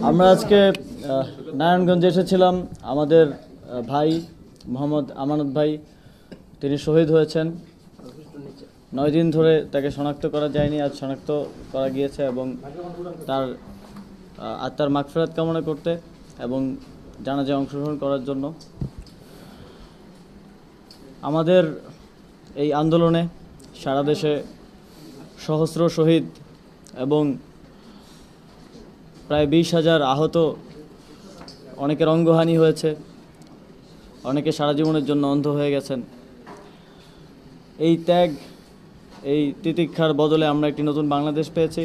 আমরা আজকে নারায়ণগঞ্জে এসেছিলাম। আমাদের ভাই মোহাম্মদ আমানত ভাই, তিনি শহীদ হয়েছেন। 9 দিন ধরে তাকে শনাক্ত করা যায়নি, আজ শনাক্ত করা গিয়েছে এবং তার আত্মার মাগফিরাত কামনা করতে এবং জানাজায় অংশগ্রহণ করার জন্য। আমাদের এই আন্দোলনে সারা দেশে সহস্র শহীদ এবং প্রায় 20,000 আহত, অনেকের অঙ্গহানি হয়েছে, অনেকে সারা জীবনের জন্য অন্ধ হয়ে গেছেন। এই ত্যাগ, এই তিতিক্ষার বদলে আমরা একটি নতুন বাংলাদেশ পেয়েছি।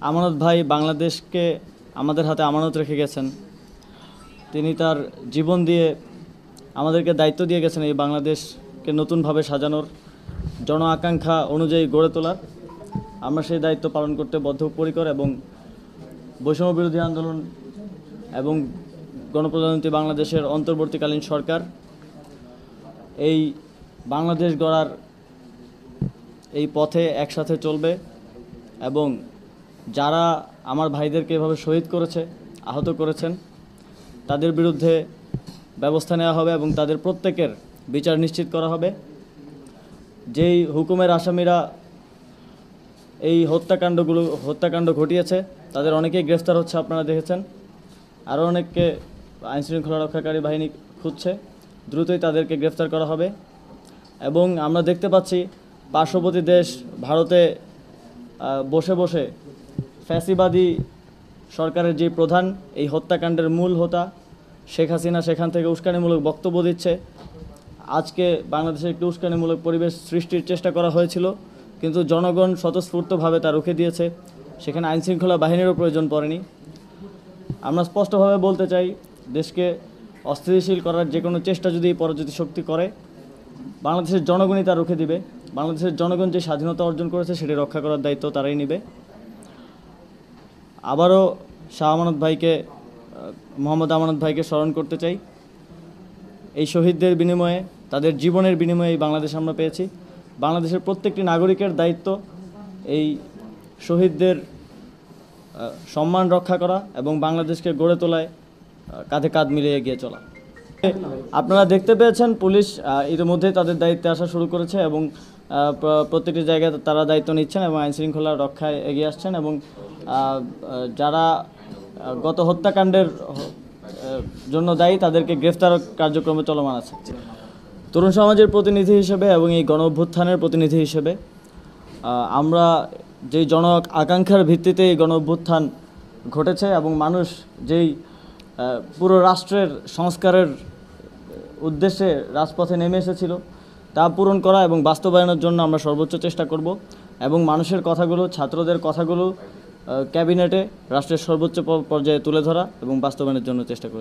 আমানত ভাই বাংলাদেশকে আমাদের হাতে আমানত রেখে গেছেন। তিনি তার জীবন দিয়ে আমাদেরকে দায়িত্ব দিয়ে গেছেন এই বাংলাদেশকে নতুনভাবে সাজানোর, জন আকাঙ্ক্ষা অনুযায়ী গড়ে তোলার। আমরা সেই দায়িত্ব পালন করতে বদ্ধপরিকর এবং বৈষম্য বিরোধী আন্দোলন এবং গণপ্রজাতন্ত্রী বাংলাদেশের অন্তর্বর্তীকালীন সরকার এই বাংলাদেশ গড়ার এই পথে একসাথে চলবে এবং যারা আমার ভাইদেরকে এভাবে শহীদ করেছে, আহত করেছেন, তাদের বিরুদ্ধে ব্যবস্থা নেওয়া হবে এবং তাদের প্রত্যেকের বিচার নিশ্চিত করা হবে। যেই হুকুমের আসামিরা এই হত্যাকাণ্ড ঘটিয়েছে তাদের অনেকেই গ্রেফতার হচ্ছে, আপনারা দেখেছেন। আরও অনেককে আইনশৃঙ্খলা রক্ষাকারী বাহিনী খুঁজছে, দ্রুতই তাদেরকে গ্রেফতার করা হবে। এবং আমরা দেখতে পাচ্ছি পার্শ্ববর্তী দেশ ভারতে বসে বসে ফ্যাসিবাদী সরকারের যে প্রধান, এই হত্যাকাণ্ডের মূল হোতা শেখ হাসিনা, সেখান থেকে উস্কানিমূলক বক্তব্য দিচ্ছে। আজকে বাংলাদেশে একটি উস্কানিমূলক পরিবেশ সৃষ্টির চেষ্টা করা হয়েছিল, কিন্তু জনগণ স্বতঃস্ফূর্তভাবে তা রুখে দিয়েছে। সেখানে আইনশৃঙ্খলা বাহিনীরও প্রয়োজন পড়েনি। আমরা স্পষ্টভাবে বলতে চাই, দেশকে অস্থিতিশীল করার যে কোনো চেষ্টা যদি পরাজিত শক্তি করে, বাংলাদেশের জনগণই তা রুখে দিবে। বাংলাদেশের জনগণ যে স্বাধীনতা অর্জন করেছে সেটি রক্ষা করার দায়িত্ব তারাই নেবে। আবারও মোহাম্মদ আমানত ভাইকে স্মরণ করতে চাই। এই শহীদদের বিনিময়ে, তাদের জীবনের বিনিময়ে এই বাংলাদেশ আমরা পেয়েছি। বাংলাদেশের প্রত্যেকটি নাগরিকের দায়িত্ব এই শহীদদের সম্মান রক্ষা করা এবং বাংলাদেশকে গড়ে তোলায় কাঁধে কাঁধ মিলিয়ে এগিয়ে চলা। আপনারা দেখতে পেয়েছেন পুলিশ ইতিমধ্যে তাদের দায়িত্বে আসা শুরু করেছে এবং প্রত্যেকটি জায়গায় তারা দায়িত্ব নিচ্ছেন এবং আইনশৃঙ্খলা রক্ষায় এগিয়ে আসছেন এবং যারা গত হত্যাকাণ্ডের জন্য দায়ী তাদেরকে গ্রেফতার কার্যক্রম চলমান আছে। তরুণ সমাজের প্রতিনিধি হিসেবে এবং এই গণ অভ্যুত্থানের প্রতিনিধি হিসেবে আমরা যেই জন আকাঙ্ক্ষার ভিত্তিতে এই গণ অভ্যুত্থান ঘটেছে এবং মানুষ যেই পুরো রাষ্ট্রের সংস্কারের উদ্দেশ্যে রাজপথে নেমে এসেছিল, তা পূরণ করা এবং বাস্তবায়নের জন্য আমরা সর্বোচ্চ চেষ্টা করব এবং মানুষের কথাগুলো, ছাত্রদের কথাগুলো ক্যাবিনেটে রাষ্ট্রের সর্বোচ্চ পর্যায়ে তুলে ধরা এবং বাস্তবায়নের জন্য চেষ্টা করব।